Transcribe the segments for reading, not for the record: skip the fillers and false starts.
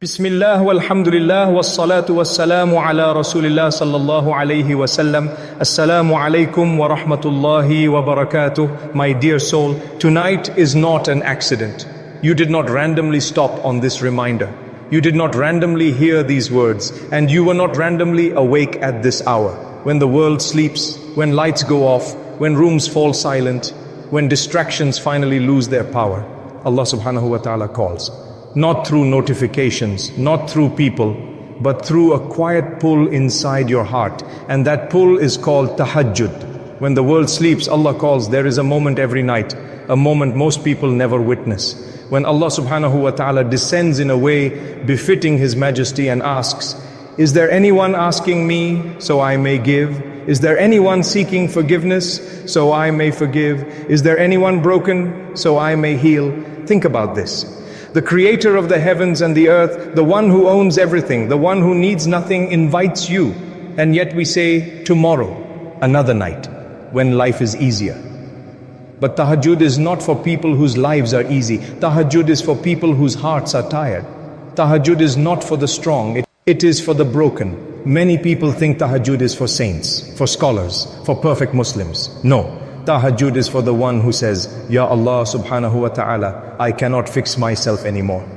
Bismillah walhamdulillah wassalatu wassalamu ala rasulillah sallallahu alayhi wasallam. Assalamu alaikum wa rahmatullahi wa barakatuh. My dear soul, tonight is not an accident. You did not randomly stop on this reminder. You did not randomly hear these words, and you were not randomly awake at this hour. When the world sleeps, when lights go off, when rooms fall silent, when distractions finally lose their power, Allah Subhānahu wa ta'ala calls. Not through notifications, not through people, but through a quiet pull inside your heart. And that pull is called TahaJJud. When the world sleeps, Allah calls. There is a moment every night, a moment most people never witness, when Allah Subhanahu wa ta'ala descends in a way befitting His Majesty and asks, is there anyone asking me so I may give? Is there anyone seeking forgiveness so I may forgive? Is there anyone broken so I may heal? Think about this. The creator of the heavens and the earth, the one who owns everything, the one who needs nothing, invites you. And yet we say, tomorrow, another night, when life is easier. But TahaJJud is not for people whose lives are easy. TahaJJud is for people whose hearts are tired. TahaJJud is not for the strong, it is for the broken. Many people think TahaJJud is for saints, for scholars, for perfect Muslims. No. TahaJJud is for the one who says, Ya Allah Subhānahu wa ta'ala, I cannot fix myself anymore.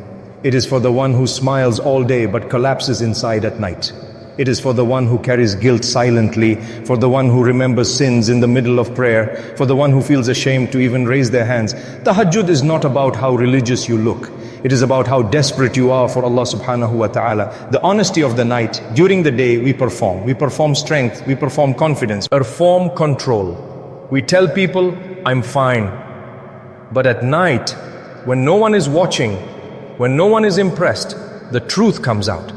It is for the one who smiles all day but collapses inside at night. It is for the one who carries guilt silently, for the one who remembers sins in the middle of prayer, for the one who feels ashamed to even raise their hands. TahaJJud is not about how religious you look. It is about how desperate you are for Allah Subhānahu wa ta'ala. The honesty of the night, during the day we perform. We perform strength, we perform confidence, perform control. We tell people, I'm fine. But at night, when no one is watching, when no one is impressed, the truth comes out.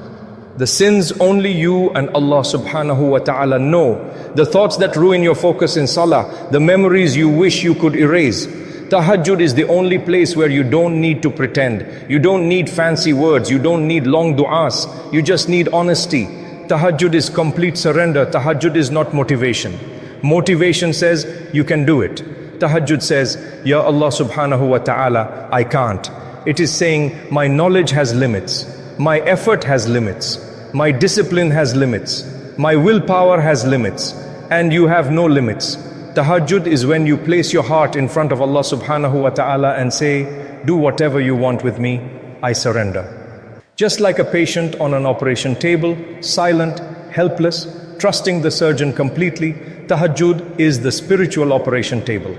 The sins only you and Allah Subhānahu wa ta'ala know. The thoughts that ruin your focus in salah, the memories you wish you could erase. TahaJJud is the only place where you don't need to pretend. You don't need fancy words. You don't need long du'as. You just need honesty. TahaJJud is complete surrender. TahaJJud is not motivation. Motivation says, you can do it. TahaJJud says, Ya Allah Subhānahu wa ta'ala, I can't. It is saying, my knowledge has limits. My effort has limits. My discipline has limits. My willpower has limits. And you have no limits. TahaJJud is when you place your heart in front of Allah Subhānahu wa ta'ala and say, do whatever you want with me, I surrender. Just like a patient on an operation table, silent, helpless, trusting the surgeon completely, TahaJJud is the spiritual operation table.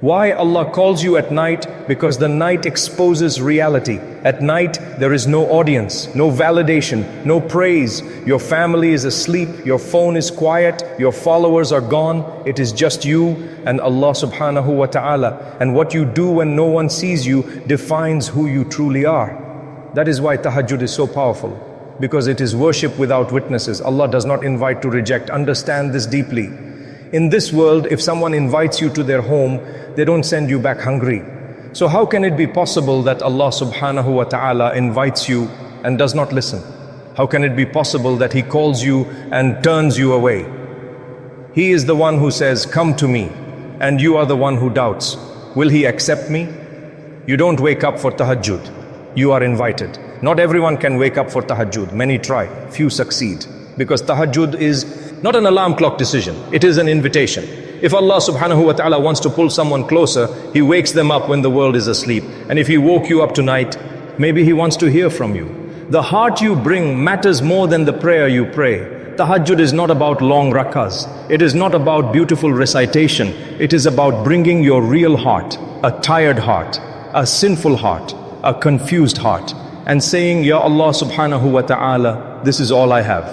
Why Allah calls you at night? Because the night exposes reality. At night, there is no audience, no validation, no praise. Your family is asleep, your phone is quiet, your followers are gone. It is just you and Allah Subhānahu wa ta'ala. And what you do when no one sees you defines who you truly are. That is why TahaJJud is so powerful. Because it is worship without witnesses. Allah does not invite to reject. Understand this deeply. In this world, if someone invites you to their home, they don't send you back hungry. So how can it be possible that Allah Subhānahu wa ta'ala invites you and does not listen? How can it be possible that He calls you and turns you away? He is the one who says, come to me, and you are the one who doubts. Will He accept me? You don't wake up for TahaJJud. You are invited. Not everyone can wake up for TahaJJud. Many try, few succeed. Because TahaJJud is not an alarm clock decision. It is an invitation. If Allah Subhānahu wa ta'ala wants to pull someone closer, He wakes them up when the world is asleep. And if He woke you up tonight, maybe He wants to hear from you. The heart you bring matters more than the prayer you pray. TahaJJud is not about long rakas. It is not about beautiful recitation. It is about bringing your real heart, a tired heart, a sinful heart, a confused heart, and saying, Ya Allah Subhānahu wa ta'ala, this is all I have.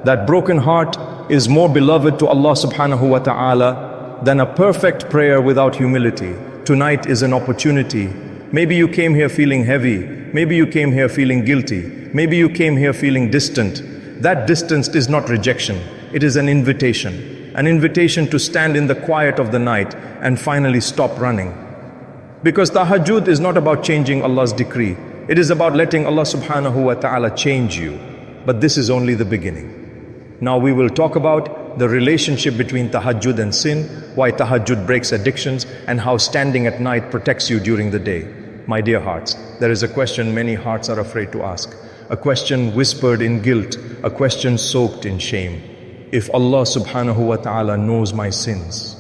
That broken heart is more beloved to Allah Subhānahu wa ta'ala than a perfect prayer without humility. Tonight is an opportunity. Maybe you came here feeling heavy. Maybe you came here feeling guilty. Maybe you came here feeling distant. That distance is not rejection. It is an invitation. An invitation to stand in the quiet of the night and finally stop running. Because TahaJJud is not about changing Allah's decree. It is about letting Allah Subhānahu wa ta'ala change you. But this is only the beginning. Now we will talk about the relationship between TahaJJud and sin, why TahaJJud breaks addictions, and how standing at night protects you during the day. My dear hearts, there is a question many hearts are afraid to ask. A question whispered in guilt, a question soaked in shame. If Allah Subhānahu wa ta'ala knows my sins,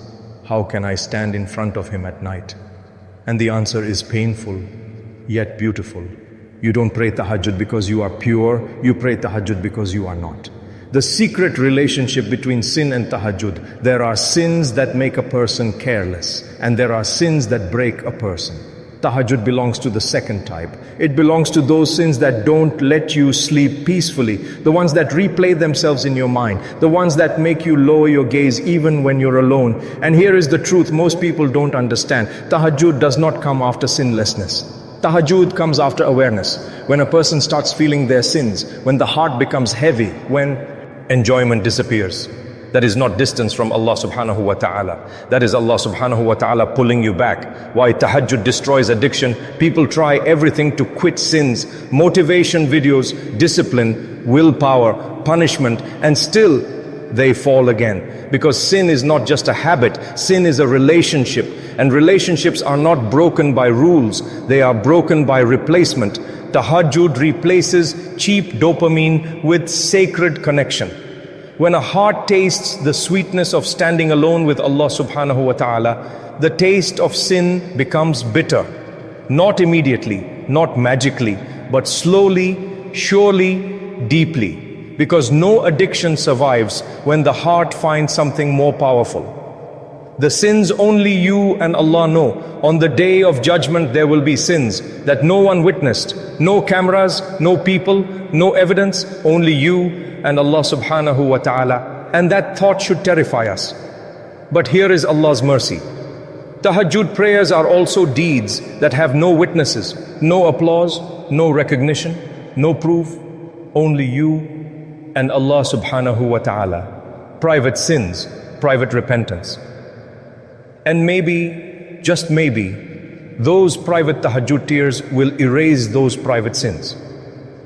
how can I stand in front of Him at night? And the answer is painful, yet beautiful. You don't pray tahajjud because you are pure, you pray tahajjud because you are not. The secret relationship between sin and tahajjud, there are sins that make a person careless, and there are sins that break a person. Tahajjud belongs to the second type. It belongs to those sins that don't let you sleep peacefully, the ones that replay themselves in your mind, the ones that make you lower your gaze even when you're alone. And here is the truth most people don't understand. Tahajjud does not come after sinlessness. Tahajjud comes after awareness. When a person starts feeling their sins, when the heart becomes heavy, when enjoyment disappears. That is not distance from Allah Subhānahu wa ta'ala. That is Allah Subhānahu wa ta'ala pulling you back. Why tahajjud destroys addiction. People try everything to quit sins, motivation videos, discipline, willpower, punishment, and still they fall again. Because sin is not just a habit, sin is a relationship. And relationships are not broken by rules, they are broken by replacement. Tahajjud replaces cheap dopamine with sacred connection. When a heart tastes the sweetness of standing alone with Allah Subhānahu wa ta'ala, the taste of sin becomes bitter. Not immediately, not magically, but slowly, surely, deeply. Because no addiction survives when the heart finds something more powerful. The sins only you and Allah know. On the day of judgment there will be sins that no one witnessed. No cameras, no people, no evidence, only you and Allah Subhānahu wa ta'ala. And that thought should terrify us. But here is Allah's mercy. Tahajjud prayers are also deeds that have no witnesses, no applause, no recognition, no proof, only you and Allah Subhānahu wa ta'ala. Private sins, private repentance. And maybe, just maybe, those private tahajjud tears will erase those private sins.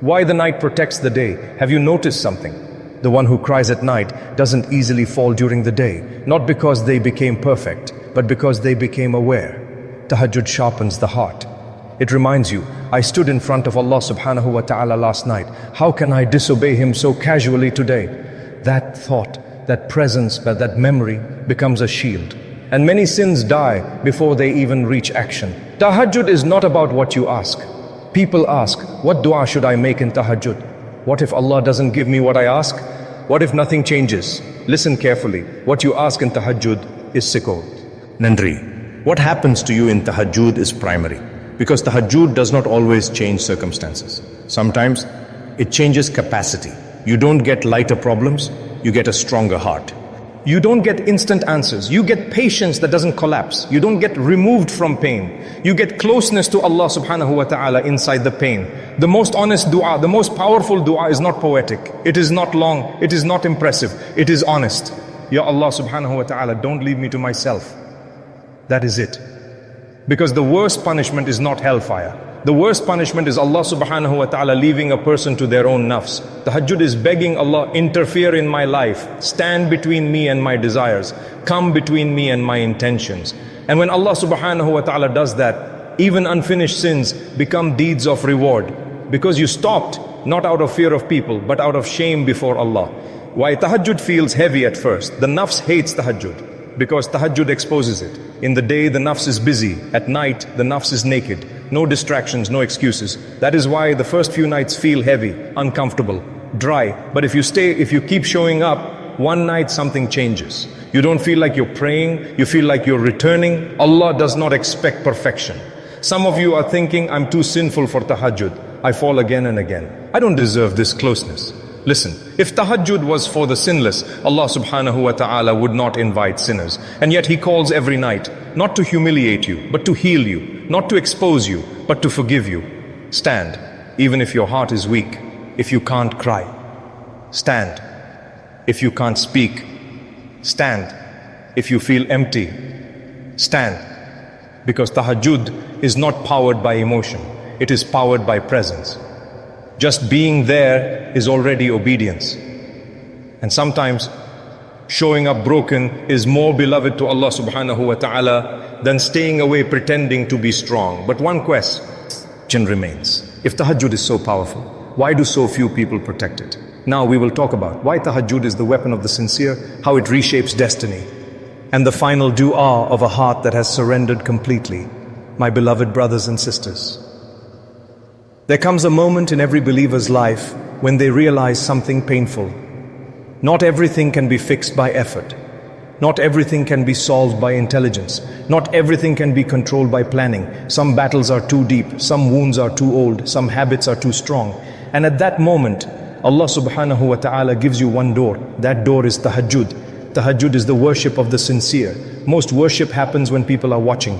Why the night protects the day? Have you noticed something? The one who cries at night doesn't easily fall during the day, not because they became perfect, but because they became aware. Tahajjud sharpens the heart. It reminds you, I stood in front of Allah Subhānahu wa ta'ala last night. How can I disobey Him so casually today? That thought, that presence, that memory becomes a shield. And many sins die before they even reach action. Tahajjud is not about what you ask. People ask, what dua should I make in tahajjud? What if Allah doesn't give me what I ask? What if nothing changes? Listen carefully. What you ask in tahajjud is sikko. Nandri, what happens to you in tahajjud is primary. Because tahajjud does not always change circumstances. Sometimes it changes capacity. You don't get lighter problems, you get a stronger heart. You don't get instant answers. You get patience that doesn't collapse. You don't get removed from pain. You get closeness to Allah Subhānahu wa ta'ala inside the pain. The most honest dua, the most powerful dua is not poetic. It is not long. It is not impressive. It is honest. Ya Allah Subhānahu wa ta'ala, don't leave me to myself. That is it. Because the worst punishment is not hellfire. The worst punishment is Allah Subhānahu wa ta'ala leaving a person to their own nafs. Tahajjud is begging Allah, interfere in my life, stand between me and my desires, come between me and my intentions. And when Allah Subhānahu wa ta'ala does that, even unfinished sins become deeds of reward. Because you stopped, not out of fear of people, but out of shame before Allah. Why tahajjud feels heavy at first? The nafs hates tahajjud, because tahajjud exposes it. In the day, the nafs is busy. At night, the nafs is naked. No distractions, no excuses. That is why the first few nights feel heavy, uncomfortable, dry. But if you keep showing up, one night something changes. You don't feel like you're praying, you feel like you're returning. Allah does not expect perfection. Some of you are thinking, I'm too sinful for tahajjud. I fall again and again. I don't deserve this closeness. Listen, if tahajjud was for the sinless, Allah Subhānahu wa ta'ala would not invite sinners. And yet He calls every night, not to humiliate you, but to heal you, not to expose you, but to forgive you. Stand, even if your heart is weak, if you can't cry. Stand, if you can't speak. Stand, if you feel empty. Stand, because tahajjud is not powered by emotion, it is powered by presence. Just being there is already obedience. And sometimes Showing up broken is more beloved to Allah Subhānahu wa ta'ala than staying away pretending to be strong. But one question remains. If tahajjud is so powerful, why do so few people protect it? Now we will talk about why tahajjud is the weapon of the sincere, how it reshapes destiny, and the final dua of a heart that has surrendered completely. My beloved brothers and sisters, there comes a moment in every believer's life when they realize something painful. Not everything can be fixed by effort. Not everything can be solved by intelligence. Not everything can be controlled by planning. Some battles are too deep, some wounds are too old, some habits are too strong. And at that moment, Allah Subhānahu wa ta'ala gives you one door. That door is tahajjud. Tahajjud is the worship of the sincere. Most worship happens when people are watching.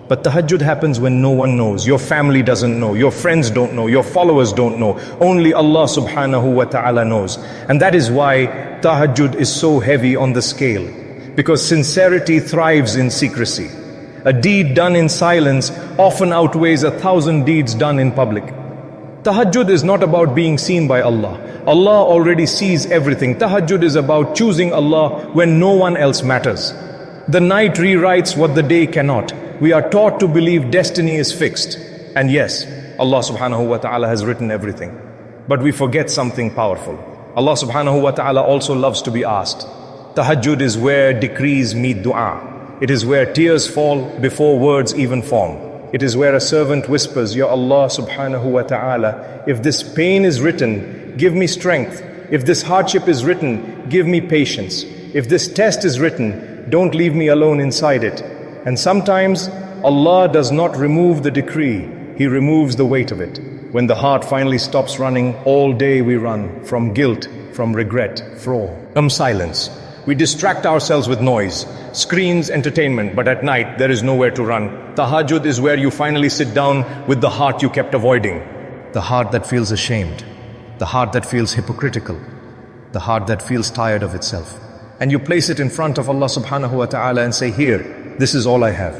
But tahajjud happens when no one knows. Your family doesn't know, your friends don't know, your followers don't know. Only Allah Subhānahu wa ta'ala knows. And that is why tahajjud is so heavy on the scale. Because sincerity thrives in secrecy. A deed done in silence often outweighs 1,000 deeds done in public. Tahajjud is not about being seen by Allah. Allah already sees everything. Tahajjud is about choosing Allah when no one else matters. The night rewrites what the day cannot. We are taught to believe destiny is fixed. And yes, Allah Subhānahu wa ta'ala has written everything. But we forget something powerful. Allah Subhānahu wa ta'ala also loves to be asked. Tahajjud is where decrees meet dua. It is where tears fall before words even form. It is where a servant whispers, Ya Allah Subhānahu wa ta'ala, if this pain is written, give me strength. If this hardship is written, give me patience. If this test is written, don't leave me alone inside it. And sometimes Allah does not remove the decree, He removes the weight of it. When the heart finally stops running, all day we run from guilt, from regret, from silence. We distract ourselves with noise, screens, entertainment, but at night there is nowhere to run. Tahajjud is where you finally sit down with the heart you kept avoiding. The heart that feels ashamed, the heart that feels hypocritical, the heart that feels tired of itself. And you place it in front of Allah Subhānahu wa ta'ala and say, here, this is all I have.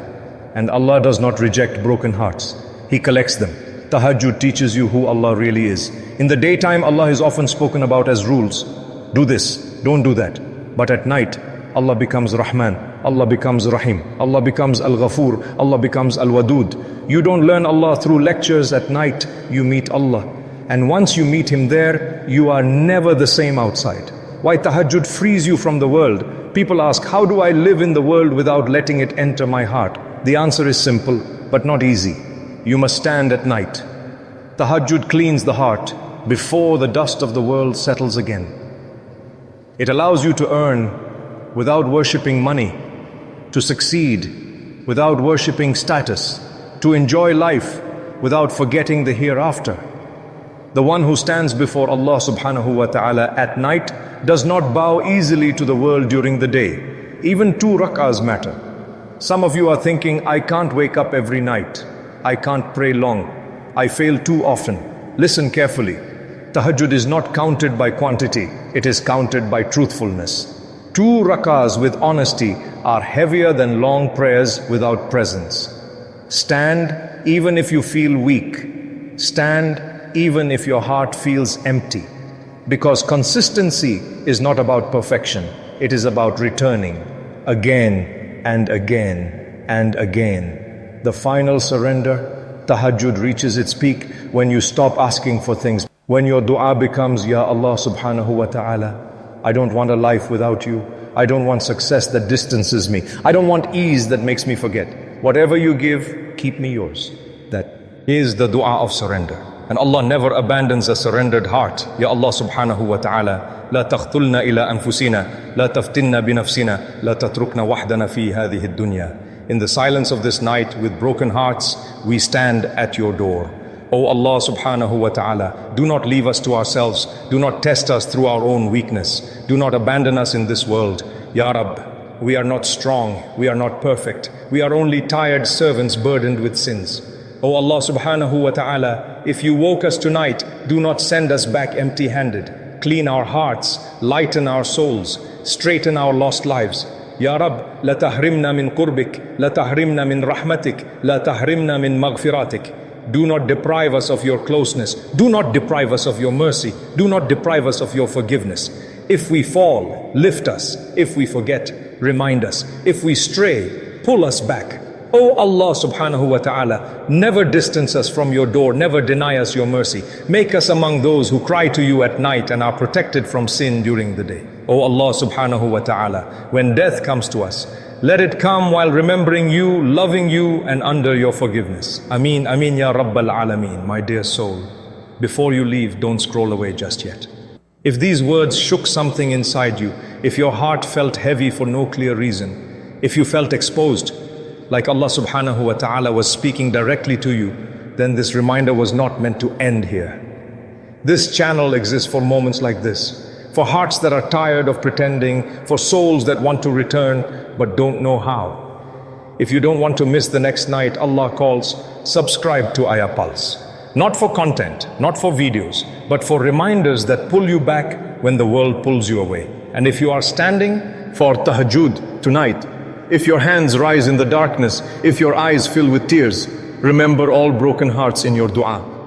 And Allah does not reject broken hearts. He collects them. Tahajjud teaches you who Allah really is. In the daytime, Allah is often spoken about as rules. Do this, don't do that. But at night, Allah becomes Rahman, Allah becomes Rahim, Allah becomes Al-Ghafur, Allah becomes Al-Wadud. You don't learn Allah through lectures. At night, you meet Allah. And once you meet Him there, you are never the same outside. Why tahajjud frees you from the world? People ask, how do I live in the world without letting it enter my heart? The answer is simple, but not easy. You must stand at night. Tahajjud cleans the heart before the dust of the world settles again. It allows you to earn without worshipping money, to succeed without worshipping status, to enjoy life without forgetting the hereafter. The one who stands before Allah Subhānahu wa ta'ala at night does not bow easily to the world during the day. Even 2 rak'ahs matter. Some of you are thinking, I can't wake up every night. I can't pray long. I fail too often. Listen carefully. Tahajjud is not counted by quantity. It is counted by truthfulness. 2 rak'ahs with honesty are heavier than long prayers without presence. Stand even if you feel weak. Stand even if your heart feels empty. Because consistency is not about perfection. It is about returning again and again and again. The final surrender, tahajjud, reaches its peak when you stop asking for things. When your dua becomes, Ya Allah Subhānahu wa ta'ala, I don't want a life without you. I don't want success that distances me. I don't want ease that makes me forget. Whatever you give, keep me yours. That is the dua of surrender. And Allah never abandons a surrendered heart. Ya Allah Subhānahu wa ta'ala, لا تخذلنا إلى أنفسنا, لا تفتنا بنفسنا, لا تتركنا وحدنا في هذه الدنيا. In the silence of this night, with broken hearts, we stand at your door. O Allah Subhānahu wa ta'ala, do not leave us to ourselves. Do not test us through our own weakness. Do not abandon us in this world. Ya Rabb, we are not strong. We are not perfect. We are only tired servants burdened with sins. O Allah Subhānahu wa ta'ala, if you woke us tonight, do not send us back empty-handed. Clean our hearts, lighten our souls, straighten our lost lives. Ya Rabb, la tahrimna min qurbik, la tahrimna min rahmatik, la tahrimna min maghfiratik. Do not deprive us of your closeness. Do not deprive us of your mercy. Do not deprive us of your forgiveness. If we fall, lift us. If we forget, remind us. If we stray, pull us back. O Allah Subhānahu wa ta'ala, never distance us from your door, never deny us your mercy. Make us among those who cry to you at night and are protected from sin during the day. O Allah Subhānahu wa ta'ala, when death comes to us, let it come while remembering you, loving you, and under your forgiveness. Ameen, Ameen Ya Rabbal Alameen. My dear soul, before you leave, don't scroll away just yet. If these words shook something inside you, if your heart felt heavy for no clear reason, if you felt exposed, like Allah Subhānahu wa ta'ala was speaking directly to you, then this reminder was not meant to end here. This channel exists for moments like this, for hearts that are tired of pretending, for souls that want to return but don't know how. If you don't want to miss the next night, Allah calls, subscribe to Ayah Pulse. Not for content, not for videos, but for reminders that pull you back when the world pulls you away. And if you are standing for TahaJJud tonight, if your hands rise in the darkness, if your eyes fill with tears, remember all broken hearts in your dua.